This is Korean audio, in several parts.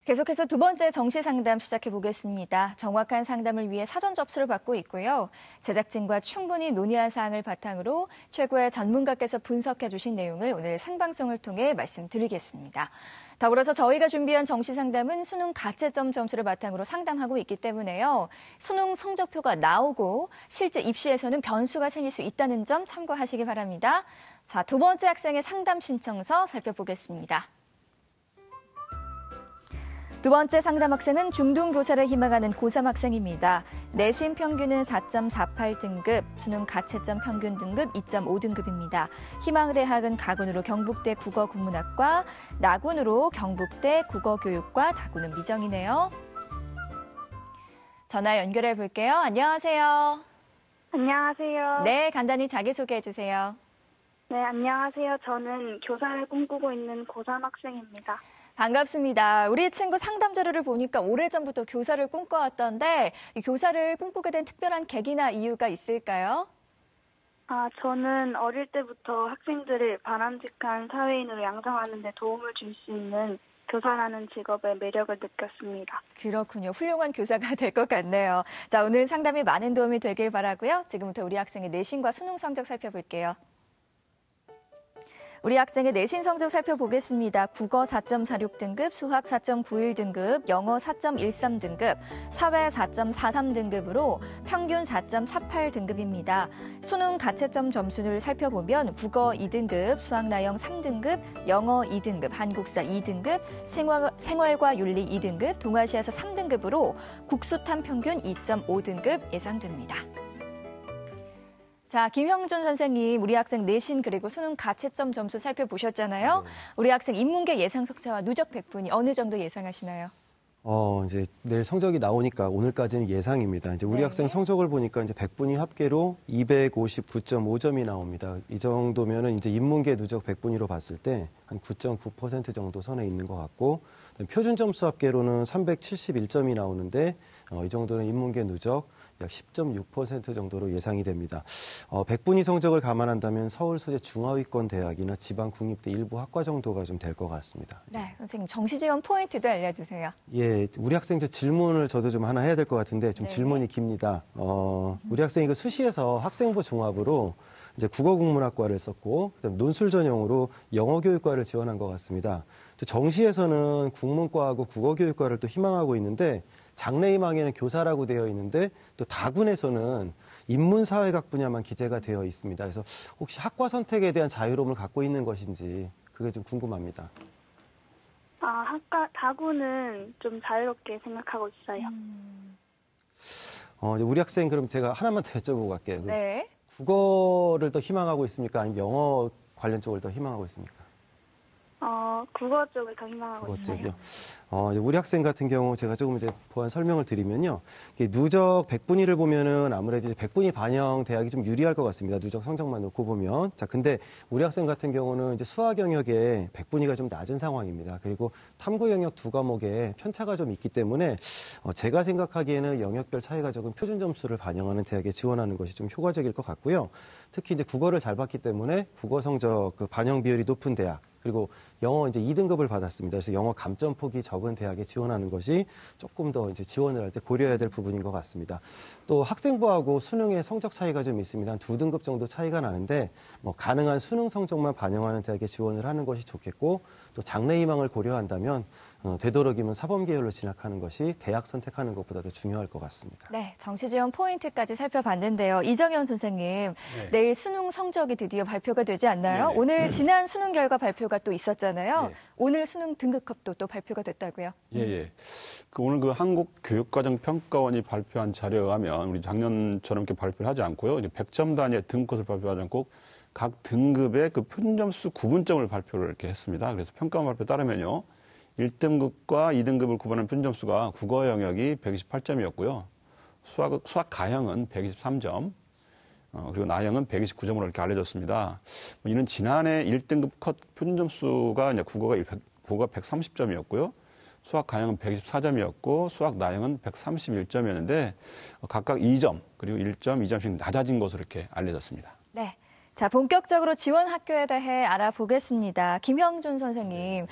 계속해서 두 번째 정시 상담 시작해 보겠습니다. 정확한 상담을 위해 사전 접수를 받고 있고요. 제작진과 충분히 논의한 사항을 바탕으로 최고의 전문가께서 분석해 주신 내용을 오늘 생방송을 통해 말씀드리겠습니다. 더불어서 저희가 준비한 정시 상담은 수능 가채점 점수를 바탕으로 상담하고 있기 때문에요. 수능 성적표가 나오고 실제 입시에서는 변수가 생길 수 있다는 점 참고하시기 바랍니다. 자, 두 번째 학생의 상담 신청서 살펴보겠습니다. 두 번째 상담 학생은 중등교사를 희망하는 고3 학생입니다. 내신 평균은 4.48등급, 수능 가채점 평균 등급 2.5등급입니다. 희망대학은 가군으로 경북대 국어국문학과, 나군으로 경북대 국어교육과, 다군은 미정이네요. 전화 연결해 볼게요. 안녕하세요. 안녕하세요. 네, 간단히 자기소개해 주세요. 네, 안녕하세요. 저는 교사를 꿈꾸고 있는 고3 학생입니다. 반갑습니다. 우리 친구 상담 자료를 보니까 오래전부터 교사를 꿈꿔왔던데 이 교사를 꿈꾸게 된 특별한 계기나 이유가 있을까요? 저는 어릴 때부터 학생들을 바람직한 사회인으로 양성하는 데 도움을 줄 수 있는 교사라는 직업의 매력을 느꼈습니다. 그렇군요. 훌륭한 교사가 될 것 같네요. 자, 오늘 상담이 많은 도움이 되길 바라고요. 지금부터 우리 학생의 내신과 수능 성적 살펴볼게요. 우리 학생의 내신 성적 살펴보겠습니다. 국어 4.46등급, 수학 4.91등급, 영어 4.13등급, 사회 4.43등급으로 평균 4.48등급입니다. 수능 가채점 점수를 살펴보면 국어 2등급, 수학 나영 3등급, 영어 2등급, 한국사 2등급, 생활과 윤리 2등급, 동아시아사 3등급으로 국수탐 평균 2.5등급 예상됩니다. 자, 김형준 선생님, 우리 학생 내신 그리고 수능 가채점 점수 살펴보셨잖아요. 네. 우리 학생 인문계 예상 석차와 누적 100분위 어느 정도 예상하시나요? 이제 내일 성적이 나오니까 오늘까지는 예상입니다. 이제 우리 학생 성적을 보니까 이제 100분위 합계로 259.5점이 나옵니다. 이 정도면은 이제 인문계 누적 100분위로 봤을 때 한 9.9% 정도 선에 있는 것 같고, 표준 점수 합계로는 371점이 나오는데 이 정도는 인문계 누적 약 10.6% 정도로 예상이 됩니다. 100분위 성적을 감안한다면 서울 소재 중하위권 대학이나 지방 국립대 일부 학과 정도가 좀 될 것 같습니다. 네, 선생님 정시 지원 포인트도 알려주세요. 예, 우리 학생 질문을 저도 좀 하나 해야 될 것 같은데 좀 질문이 깁니다. 우리 학생이 그 수시에서 학생부 종합으로 이제 국어국문학과를 썼고 그다음 논술 전형으로 영어교육과를 지원한 것 같습니다. 또 정시에서는 국문과하고 국어교육과를 또 희망하고 있는데 장래희망에는 교사라고 되어 있는데 또 다군에서는 인문사회학 분야만 기재가 되어 있습니다. 그래서 혹시 학과 선택에 대한 자유로움을 갖고 있는 것인지 그게 좀 궁금합니다. 다군은 좀 자유롭게 생각하고 있어요. 이제 우리 학생 그럼 제가 하나만 더 여쭤보고 갈게요. 네. 국어를 더 희망하고 있습니까? 아니면 영어 관련 쪽을 더 희망하고 있습니까? 국어 쪽을 더 희망하고 국어 있어요. 쪽이요. 우리 학생 같은 경우 제가 조금 이제 보완 설명을 드리면요. 누적 100분위를 보면은 아무래도 이제 100분위 반영 대학이 좀 유리할 것 같습니다. 누적 성적만 놓고 보면. 자, 근데 우리 학생 같은 경우는 이제 수학 영역에 100분위가 좀 낮은 상황입니다. 그리고 탐구 영역 두 과목에 편차가 좀 있기 때문에 제가 생각하기에는 영역별 차이가 적은 표준 점수를 반영하는 대학에 지원하는 것이 좀 효과적일 것 같고요. 특히 이제 국어를 잘 봤기 때문에 국어 성적 그 반영 비율이 높은 대학, 그리고 영어 이제 2등급을 받았습니다. 그래서 영어 감점폭이 적은 대학에 지원하는 것이 조금 더 이제 지원을 할 때 고려해야 될 부분인 것 같습니다. 또 학생부하고 수능의 성적 차이가 좀 있습니다. 한 2등급 정도 차이가 나는데 가능한 수능 성적만 반영하는 대학에 지원을 하는 것이 좋겠고, 또 장래희망을 고려한다면 되도록이면 사범계열로 진학하는 것이 대학 선택하는 것보다 더 중요할 것 같습니다. 네, 정시 지원 포인트까지 살펴봤는데요. 이정현 선생님, 내일 수능 성적이 드디어 발표가 되지 않나요? 네네. 오늘 지난 수능 결과 발표가 또 있었잖아요. 네. 오늘 수능 등급컵도 또 발표가 됐다고요? 예. 오늘 그 한국교육과정평가원이 발표한 자료에 의하면 우리 작년처럼 이렇게 발표를 하지 않고요. 이제 100점 단위의 등급컷을 발표하지 않고 각 등급의 그 표준점수 구분점을 발표를 이렇게 했습니다. 그래서 평가원 발표에 따르면요. 1등급과 2등급을 구분한 표준점수가 국어 영역이 128점이었고요. 수학 가형은 123점, 그리고 나형은 129점으로 이렇게 알려졌습니다. 이는 지난해 1등급 컷 표준점수가 이제 국어가 130점이었고요. 수학 가형은 124점이었고 수학 나형은 131점이었는데 각각 2점 그리고 1점, 2점씩 낮아진 것으로 이렇게 알려졌습니다. 네. 자, 본격적으로 지원 학교에 대해 알아보겠습니다. 김형준 선생님,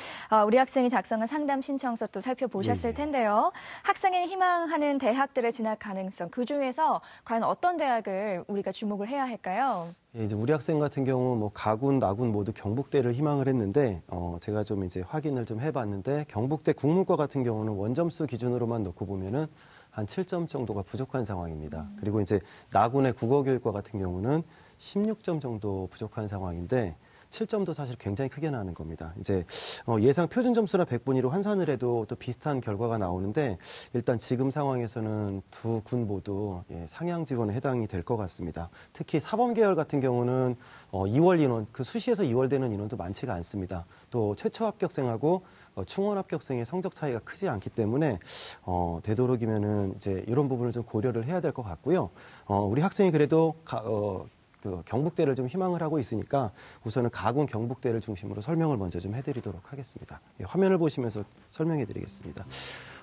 우리 학생이 작성한 상담 신청서 또 살펴보셨을 텐데요. 학생이 희망하는 대학들의 진학 가능성, 그중에서 과연 어떤 대학을 우리가 주목을 해야 할까요? 예, 이제 우리 학생 같은 경우 뭐 가군, 나군 모두 경북대를 희망을 했는데 제가 좀 이제 확인을 좀 해봤는데 경북대 국문과 같은 경우는 원점수 기준으로만 놓고 보면은 한 7점 정도가 부족한 상황입니다. 그리고 이제 나군의 국어교육과 같은 경우는 16점 정도 부족한 상황인데 7점도 사실 굉장히 크게 나는 겁니다. 이제 예상 표준 점수나 100분위로 환산을 해도 또 비슷한 결과가 나오는데 일단 지금 상황에서는 두 군 모두 상향 지원에 해당이 될 것 같습니다. 특히 사범 계열 같은 경우는 2월 인원, 그 수시에서 2월 되는 인원도 많지가 않습니다. 또 최초 합격생하고 충원 합격생의 성적 차이가 크지 않기 때문에 되도록이면은 이제 이런 부분을 좀 고려를 해야 될 것 같고요. 우리 학생이 그래도 그 경북대를 좀 희망을 하고 있으니까 우선은 가군 경북대를 중심으로 설명을 먼저 좀 해드리도록 하겠습니다. 화면을 보시면서 설명해드리겠습니다.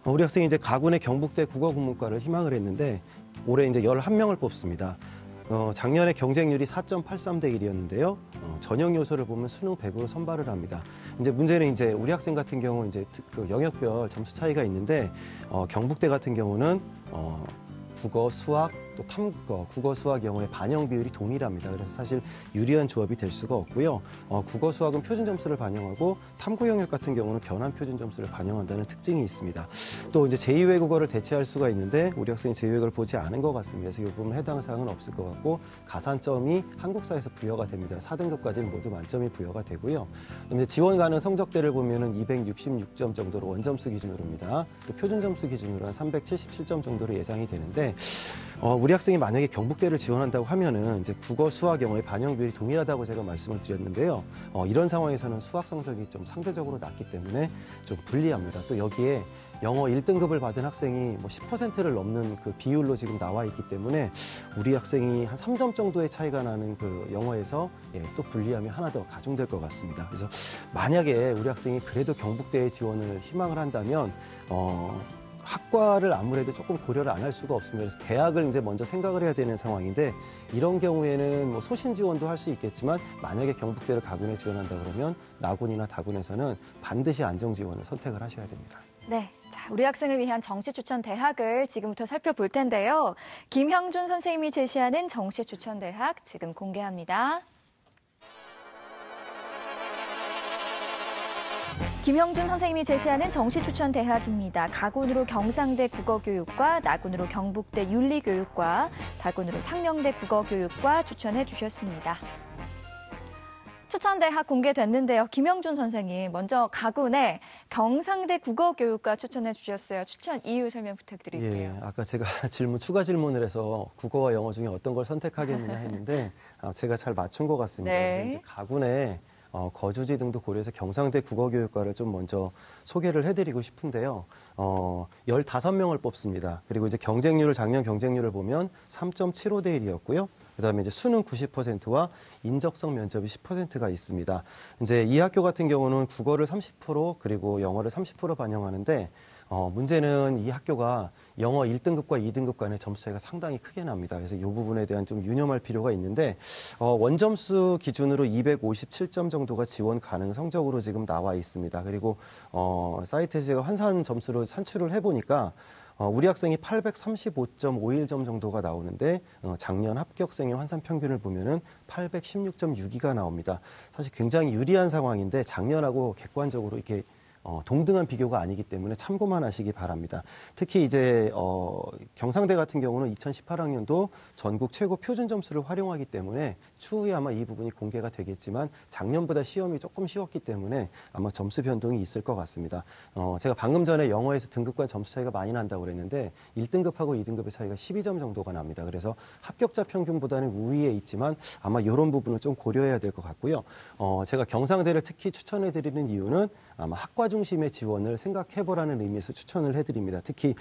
우리 학생이 이제 가군의 경북대 국어국문과를 희망을 했는데 올해 이제 11명을 뽑습니다. 작년에 경쟁률이 4.83대 1이었는데요. 전형 요소를 보면 수능 100으로 선발을 합니다. 이제 문제는 이제 우리 학생 같은 경우 이제 그 영역별 점수 차이가 있는데 경북대 같은 경우는 국어, 수학, 또 탐구, 국어, 수학, 영어의 반영 비율이 동일합니다. 그래서 사실 유리한 조합이 될 수가 없고요. 국어, 수학은 표준 점수를 반영하고 탐구 영역 같은 경우는 변환 표준 점수를 반영한다는 특징이 있습니다. 또 이제 제2외국어를 대체할 수가 있는데 우리 학생이 제2외국어를 보지 않은 것 같습니다. 그래서 이 부분 해당 사항은 없을 것 같고 가산점이 한국사에서 부여가 됩니다. 4등급까지는 모두 만점이 부여가 되고요. 그다음에 지원 가능 성적대를 보면은 266점 정도로 원점수 기준으로입니다. 또 표준 점수 기준으로 한 377점 정도로 예상이 되는데 우리 학생이 만약에 경북대를 지원한다고 하면은 이제 국어, 수학, 영어의 반영 비율이 동일하다고 제가 말씀을 드렸는데요. 이런 상황에서는 수학 성적이 좀 상대적으로 낮기 때문에 좀 불리합니다. 또 여기에 영어 1등급을 받은 학생이 뭐 10%를 넘는 그 비율로 지금 나와 있기 때문에 우리 학생이 한 3점 정도의 차이가 나는 그 영어에서 또 불리함이 하나 더 가중될 것 같습니다. 그래서 만약에 우리 학생이 그래도 경북대에 지원을 희망을 한다면 학과를 아무래도 조금 고려를 안 할 수가 없습니다. 그래서 대학을 이제 먼저 생각을 해야 되는 상황인데 이런 경우에는 뭐 소신 지원도 할 수 있겠지만 만약에 경북대를 가군에 지원한다 그러면 나군이나 다군에서는 반드시 안정 지원을 선택을 하셔야 됩니다. 네. 자, 우리 학생을 위한 정시 추천 대학을 지금부터 살펴볼 텐데요. 김형준 선생님이 제시하는 정시 추천 대학 지금 공개합니다. 김형준 선생님이 제시하는 정시 추천 대학입니다. 가군으로 경상대 국어교육과, 나군으로 경북대 윤리교육과, 다군으로 상명대 국어교육과 추천해 주셨습니다. 추천 대학 공개됐는데요. 김형준 선생님, 먼저 가군에 경상대 국어교육과 추천해 주셨어요. 추천 이유 설명 부탁드릴게요. 예, 아까 제가 추가 질문을 해서 국어와 영어 중에 어떤 걸 선택하겠느냐 했는데 제가 잘 맞춘 것 같습니다. 네. 그래서 이제 가군에 거주지 등도 고려해서 경상대 국어교육과를 좀 먼저 소개를 해드리고 싶은데요. 15명을 뽑습니다. 그리고 이제 작년 경쟁률을 보면 3.75대 1이었고요. 그다음에 이제 수능 90%와 인적성 면접이 10%가 있습니다. 이제 이 학교 같은 경우는 국어를 30% 그리고 영어를 30% 반영하는데 문제는 이 학교가 영어 1등급과 2등급 간의 점수 차이가 상당히 크게 납니다. 그래서 이 부분에 대한 좀 유념할 필요가 있는데 원점수 기준으로 257점 정도가 지원 가능 성적으로 지금 나와 있습니다. 그리고 사이트에서 제가 환산 점수를 산출을 해보니까 우리 학생이 835.51점 정도가 나오는데 작년 합격생의 환산 평균을 보면은 816.62가 나옵니다. 사실 굉장히 유리한 상황인데 작년하고 객관적으로 이렇게 동등한 비교가 아니기 때문에 참고만 하시기 바랍니다. 특히 이제 경상대 같은 경우는 2018학년도 전국 최고 표준 점수를 활용하기 때문에 추후에 아마 이 부분이 공개가 되겠지만 작년보다 시험이 조금 쉬웠기 때문에 아마 점수 변동이 있을 것 같습니다. 제가 방금 전에 영어에서 등급 간 점수 차이가 많이 난다고 그랬는데 1등급하고 2등급의 차이가 12점 정도가 납니다. 그래서 합격자 평균보다는 우위에 있지만 아마 이런 부분을 좀 고려해야 될 것 같고요. 제가 경상대를 특히 추천해드리는 이유는 아마 학과 중심의 지원을 생각해보라는 의미에서 추천을 해드립니다. 특히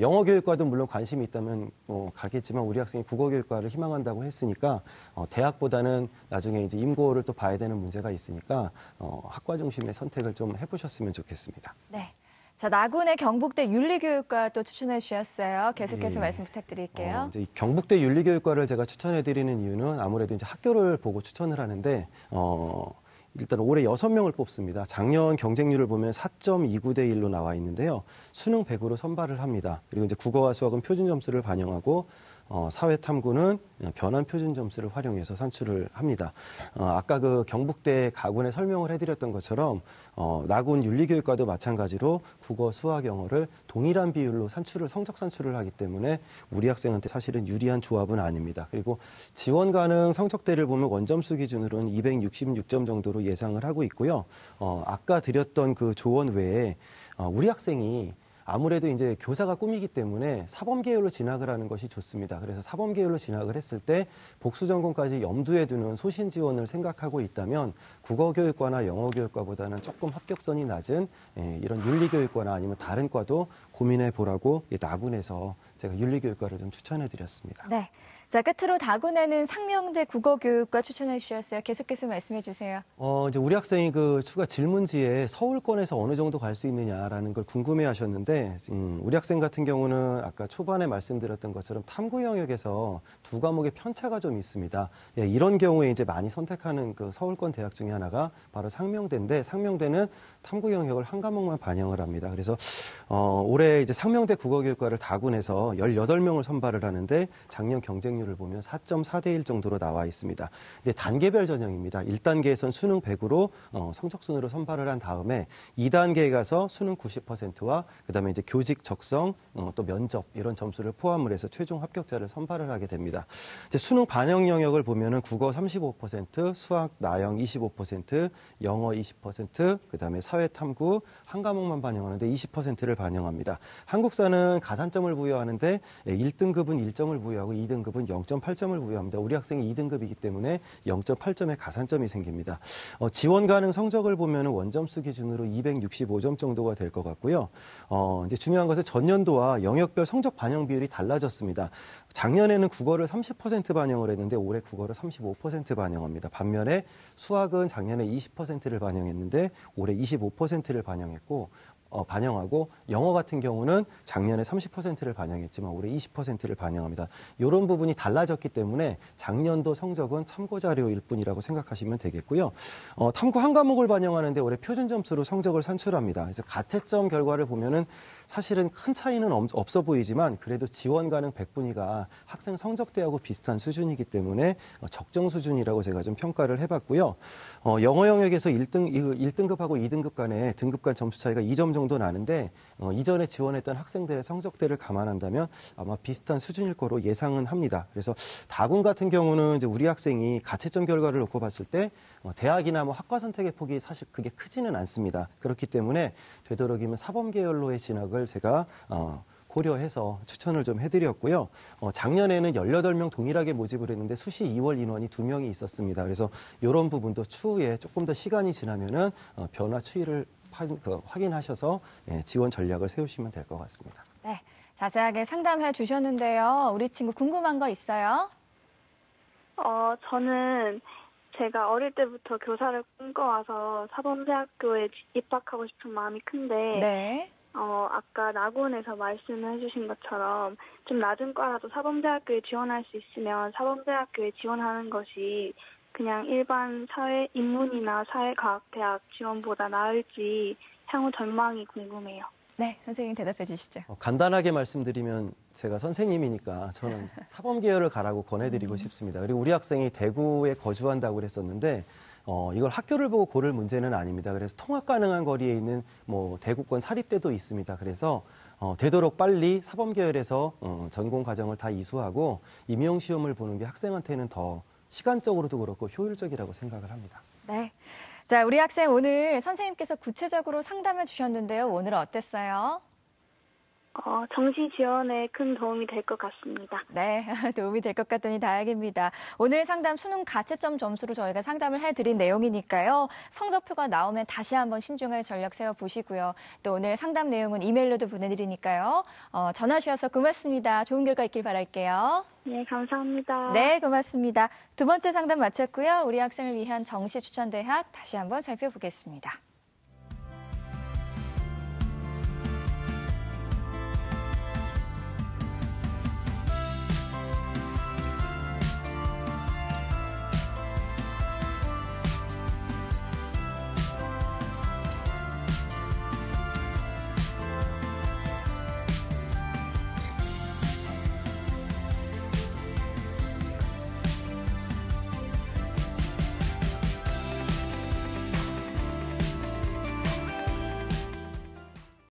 영어 교육과도 물론 관심이 있다면 가겠지만 우리 학생이 국어 교육과를 희망한다고 했으니까 대학보다는 나중에 이제 임고를 또 봐야 되는 문제가 있으니까 학과 중심의 선택을 좀 해보셨으면 좋겠습니다. 네. 자, 나군의 경북대 윤리교육과 또 추천해 주셨어요. 계속해서 예. 말씀 부탁드릴게요. 이제 이 경북대 윤리교육과를 제가 추천해드리는 이유는 아무래도 이제 학교를 보고 추천을 하는데, 일단 올해 6명을 뽑습니다. 작년 경쟁률을 보면 4.29대 1로 나와 있는데요. 수능 100으로 선발을 합니다. 그리고 이제 국어와 수학은 표준 점수를 반영하고, 사회 탐구는 변환 표준 점수를 활용해서 산출을 합니다. 아까 그 경북대 가군에 설명을 해드렸던 것처럼 나군 윤리교육과도 마찬가지로 국어, 수학, 영어를 동일한 비율로 성적 산출을 하기 때문에 우리 학생한테 사실은 유리한 조합은 아닙니다. 그리고 지원 가능 성적대를 보면 원점수 기준으로는 266점 정도로 예상을 하고 있고요. 아까 드렸던 그 조언 외에 우리 학생이 아무래도 이제 교사가 꿈이기 때문에 사범 계열로 진학을 하는 것이 좋습니다. 그래서 사범 계열로 진학을 했을 때 복수 전공까지 염두에 두는 소신 지원을 생각하고 있다면 국어교육과나 영어교육과보다는 조금 합격선이 낮은 이런 윤리교육과나 아니면 다른 과도 고민해 보라고 나군에서 제가 윤리교육과를 좀 추천해 드렸습니다. 네. 자, 끝으로 다군에는 상명대 국어교육과 추천해 주셨어요. 계속해서 말씀해 주세요. 이제 우리 학생이 그 추가 질문지에 서울권에서 어느 정도 갈 수 있느냐라는 걸 궁금해 하셨는데, 우리 학생 같은 경우는 아까 초반에 말씀드렸던 것처럼 탐구 영역에서 두 과목의 편차가 좀 있습니다. 예, 이런 경우에 이제 많이 선택하는 그 서울권 대학 중에 하나가 바로 상명대인데, 상명대는 탐구 영역을 한 과목만 반영을 합니다. 그래서 올해 이제 상명대 국어교육과를 다군에서 18명을 선발을 하는데 작년 경쟁률을 보면 4.4대 1 정도로 나와 있습니다. 근데 단계별 전형입니다. 1단계에선 수능 100으로 성적 순으로 선발을 한 다음에 2단계에 가서 수능 90%와 그다음에 이제 교직 적성 또 면접 이런 점수를 포함을 해서 최종 합격자를 선발을 하게 됩니다. 이제 수능 반영 영역을 보면은 국어 35%, 수학 나영 25%, 영어 20%, 그다음에 사회 탐구 한 과목만 반영하는데 20%를 반영합니다. 한국사는 가산점을 부여하는데 1등급은 1점을 부여하고 2등급은 0.8점을 부여합니다. 우리 학생이 2등급이기 때문에 0.8점의 가산점이 생깁니다. 지원 가능 성적을 보면 원점수 기준으로 265점 정도가 될 것 같고요. 이제 중요한 것은 전년도와 영역별 성적 반영 비율이 달라졌습니다. 작년에는 국어를 30% 반영을 했는데 올해 국어를 35% 반영합니다. 반면에 수학은 작년에 20%를 반영했는데 올해 25%를 반영하고 영어 같은 경우는 작년에 30%를 반영했지만 올해 20%를 반영합니다. 이런 부분이 달라졌기 때문에 작년도 성적은 참고 자료일 뿐이라고 생각하시면 되겠고요. 탐구 한 과목을 반영하는데 올해 표준 점수로 성적을 산출합니다. 그래서 가채점 결과를 보면은 사실은 큰 차이는 없어 보이지만 그래도 지원 가능 100분위가 학생 성적대하고 비슷한 수준이기 때문에 적정 수준이라고 제가 좀 평가를 해봤고요. 영어 영역에서 1등급하고 2등급 간의 등급 간 점수 차이가 2점 정도 나는데 이전에 지원했던 학생들의 성적대를 감안한다면 아마 비슷한 수준일 거로 예상은 합니다. 그래서 다군 같은 경우는 이제 우리 학생이 가채점 결과를 놓고 봤을 때 대학이나 뭐 학과 선택의 폭이 사실 그게 크지는 않습니다. 그렇기 때문에 되도록이면 사범 계열로의 진학을 제가 고려해서 추천을 좀 해드렸고요. 작년에는 18명 동일하게 모집을 했는데 수시 2월 인원이 2명이 있었습니다. 그래서 이런 부분도 추후에 조금 더 시간이 지나면은 변화 추이를 확인하셔서 지원 전략을 세우시면 될 것 같습니다. 네, 자세하게 상담해 주셨는데요. 우리 친구 궁금한 거 있어요? 저는 제가 어릴 때부터 교사를 꿈꿔와서 사범대학교에 입학하고 싶은 마음이 큰데, 네. 아까 나군에서 말씀해 주신 것처럼 좀 낮은 과라도 사범대학교에 지원할 수 있으면 사범대학교에 지원하는 것이 그냥 일반 인문이나 사회과학대학 지원보다 나을지 향후 전망이 궁금해요. 네, 선생님 대답해 주시죠. 간단하게 말씀드리면 제가 선생님이니까 저는 사범 계열을 가라고 권해드리고 싶습니다. 그리고 우리 학생이 대구에 거주한다고 그랬었는데 이걸 학교를 보고 고를 문제는 아닙니다. 그래서 통학 가능한 거리에 있는 뭐 대구권 사립대도 있습니다. 그래서 되도록 빨리 사범 계열에서 전공 과정을 다 이수하고 임용 시험을 보는 게 학생한테는 더 시간적으로도 그렇고 효율적이라고 생각을 합니다. 네. 자, 우리 학생 오늘 선생님께서 구체적으로 상담해 주셨는데요. 오늘 어땠어요? 정시 지원에 큰 도움이 될 것 같습니다. 네, 도움이 될 것 같더니 다행입니다. 오늘 상담 수능 가채점 점수로 저희가 상담을 해드린 내용이니까요. 성적표가 나오면 다시 한번 신중하게 전략 세워보시고요. 또 오늘 상담 내용은 이메일로도 보내드리니까요. 전화 주셔서 고맙습니다. 좋은 결과 있길 바랄게요. 네, 감사합니다. 네, 고맙습니다. 두 번째 상담 마쳤고요. 우리 학생을 위한 정시 추천 대학 다시 한번 살펴보겠습니다.